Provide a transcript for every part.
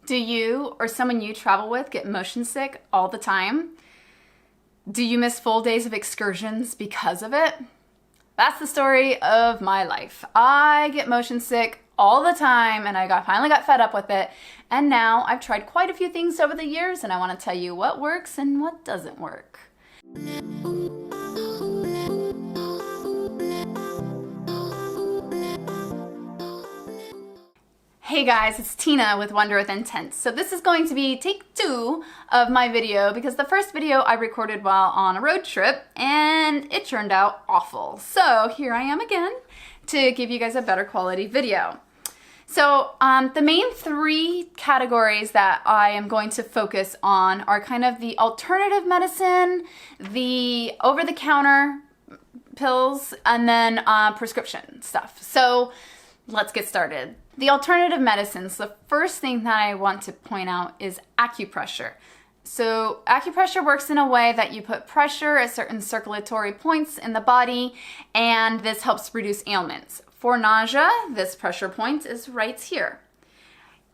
Do you or someone you travel with get motion sick all the time? Do you miss full days of excursions because of it? That's the story of my life. I get motion sick all the time and I finally got fed up with it. And now I've tried quite a few things over the years and I want to tell you what works and what doesn't work. Hey guys, it's Tina with Wonder with Intent. So this is going to be take 2 of my video because the first video I recorded while on a road trip and it turned out awful. So here I am again to give you guys a better quality video. So the main 3 categories that I am going to focus on are kind of the alternative medicine, the over-the-counter pills, and then prescription stuff. So let's get started. The alternative medicines, the first thing that I want to point out is acupressure. So acupressure works in a way that you put pressure at certain circulatory points in the body, and this helps reduce ailments. For nausea, this pressure point is right here.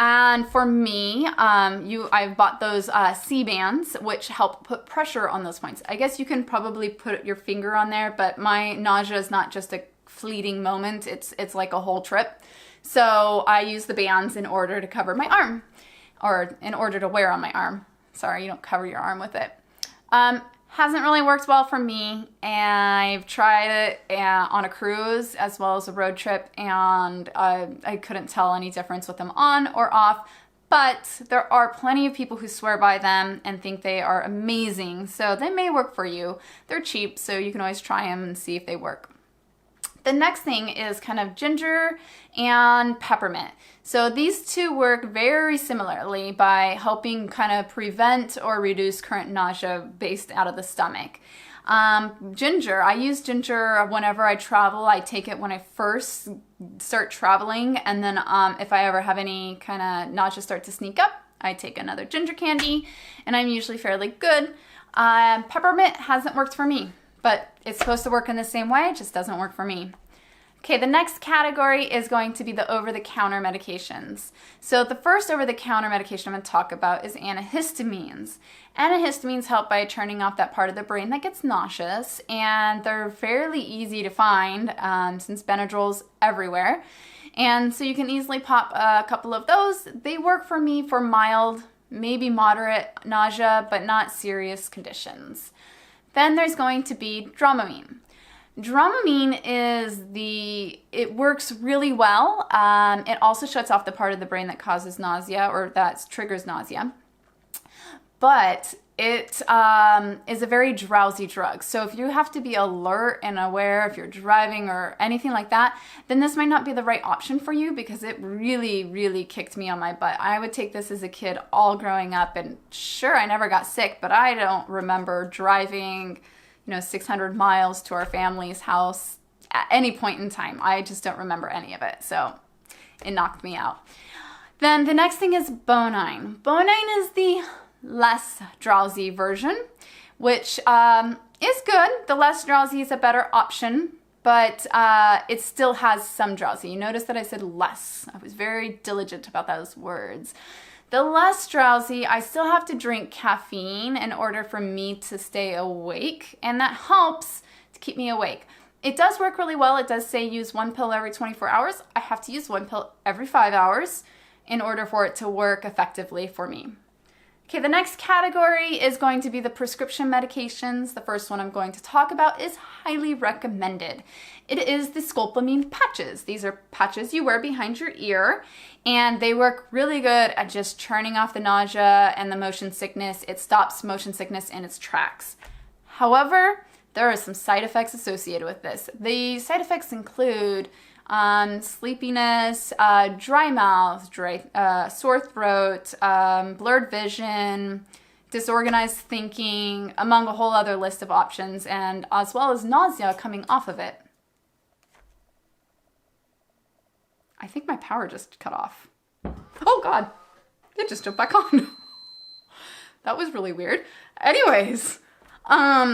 And for me, I've bought those C-bands, which help put pressure on those points. I guess you can probably put your finger on there, but my nausea is not just a fleeting moment, it's like a whole trip. So I use the bands in order to cover my arm, or in order to wear on my arm. Sorry, you don't cover your arm with it. Hasn't really worked well for me, and I've tried it on a cruise as well as a road trip, and I couldn't tell any difference with them on or off, but there are plenty of people who swear by them and think they are amazing, so they may work for you. They're cheap, so you can always try them and see if they work. The next thing is kind of ginger and peppermint. So these two work very similarly by helping kind of prevent or reduce current nausea based out of the stomach. Ginger, I use ginger whenever I travel. I take it when I first start traveling, and then if I ever have any kind of nausea start to sneak up, I take another ginger candy, and I'm usually fairly good. Peppermint hasn't worked for me, but it's supposed to work in the same way, it just doesn't work for me. Okay, the next category is going to be the over-the-counter medications. So the first over-the-counter medication I'm going to talk about is antihistamines. Antihistamines help by turning off that part of the brain that gets nauseous, and they're fairly easy to find since Benadryl's everywhere. And so you can easily pop a couple of those. They work for me for mild, maybe moderate nausea, but not serious conditions. Then there's going to be Dramamine. Dramamine it works really well. It also shuts off the part of the brain that causes nausea or that triggers nausea. But it is a very drowsy drug. So if you have to be alert and aware if you're driving or anything like that, then this might not be the right option for you because it really, really kicked me on my butt. I would take this as a kid all growing up, and sure, I never got sick, but I don't remember driving 600 miles to our family's house at any point in time. I just don't remember any of it, so it knocked me out. Then the next thing is Bonine. Bonine is the less drowsy version, which is good. The less drowsy is a better option, but it still has some drowsy. You notice that I said less. I was very diligent about those words. The less drowsy, I still have to drink caffeine in order for me to stay awake, and that helps to keep me awake. It does work really well. It does say use 1 pill every 24 hours. I have to use 1 pill every 5 hours in order for it to work effectively for me. Okay, the next category is going to be the prescription medications. The first one I'm going to talk about is highly recommended. It is the scopolamine patches. These are patches you wear behind your ear, and they work really good at just churning off the nausea and the motion sickness. It stops motion sickness in its tracks. However, there are some side effects associated with this. The side effects include sleepiness, dry mouth, sore throat, blurred vision, disorganized thinking, among a whole other list of options, and as well as nausea coming off of it. I think my power just cut off. Oh God, it just jumped back on. That was really weird. Anyways, for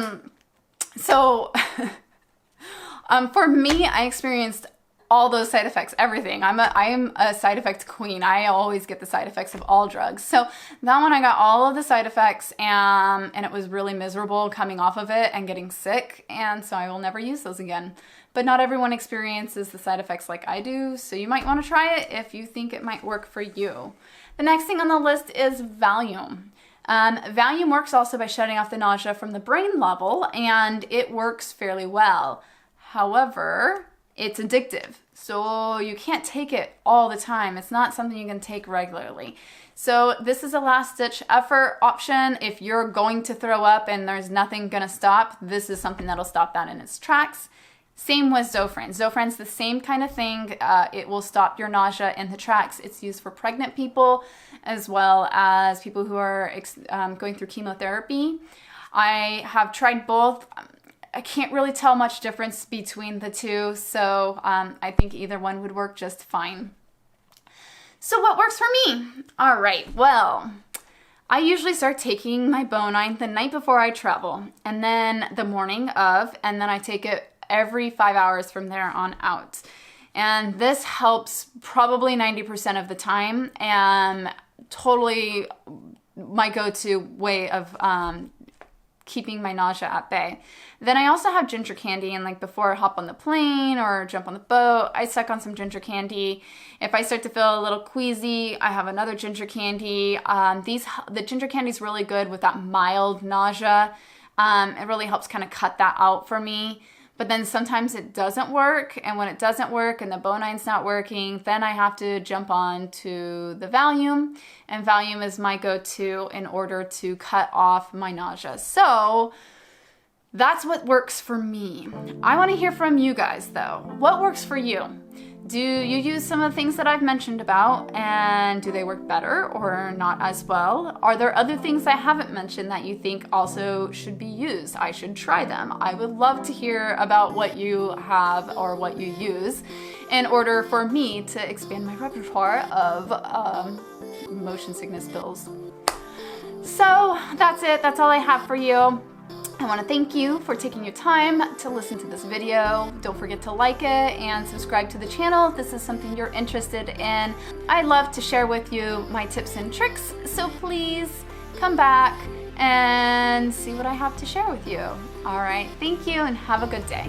me, I experienced all those side effects, everything. I am a side effect queen. I always get the side effects of all drugs. So that one I got all of the side effects, and it was really miserable coming off of it and getting sick, and so I will never use those again. But not everyone experiences the side effects like I do, so you might want to try it if you think it might work for you. The next thing on the list is Valium. Valium works also by shutting off the nausea from the brain level, and it works fairly well. However, it's addictive, so you can't take it all the time. It's not something you can take regularly. So this is a last-ditch effort option. If you're going to throw up and there's nothing gonna stop, this is something that'll stop that in its tracks. Same with Zofran. Zofran's the same kind of thing. It will stop your nausea in the tracks. It's used for pregnant people as well as people who are going through chemotherapy. I have tried both. I can't really tell much difference between the two, so I think either one would work just fine. So what works for me? All right, well, I usually start taking my Bonine the night before I travel, and then the morning of, and then I take it every 5 hours from there on out. And this helps probably 90% of the time, and totally my go-to way of keeping my nausea at bay. Then I also have ginger candy, and like before I hop on the plane or jump on the boat, I suck on some ginger candy. If I start to feel a little queasy, I have another ginger candy. The ginger candy is really good with that mild nausea. It really helps kind of cut that out for me. But then sometimes it doesn't work, and when it doesn't work and the Bonine's not working, then I have to jump on to the Valium, and Valium is my go-to in order to cut off my nausea. So that's what works for me. I want to hear from you guys though. What works for you? Do you use some of the things that I've mentioned about, and do they work better or not as well? Are there other things I haven't mentioned that you think also should be used? I should try them. I would love to hear about what you have or what you use in order for me to expand my repertoire of motion sickness pills. So that's it. That's all I have for you. I want to thank you for taking your time to listen to this video. Don't forget to like it and subscribe to the channel if this is something you're interested in. I love to share with you my tips and tricks, so please come back and see what I have to share with you. All right, thank you and have a good day.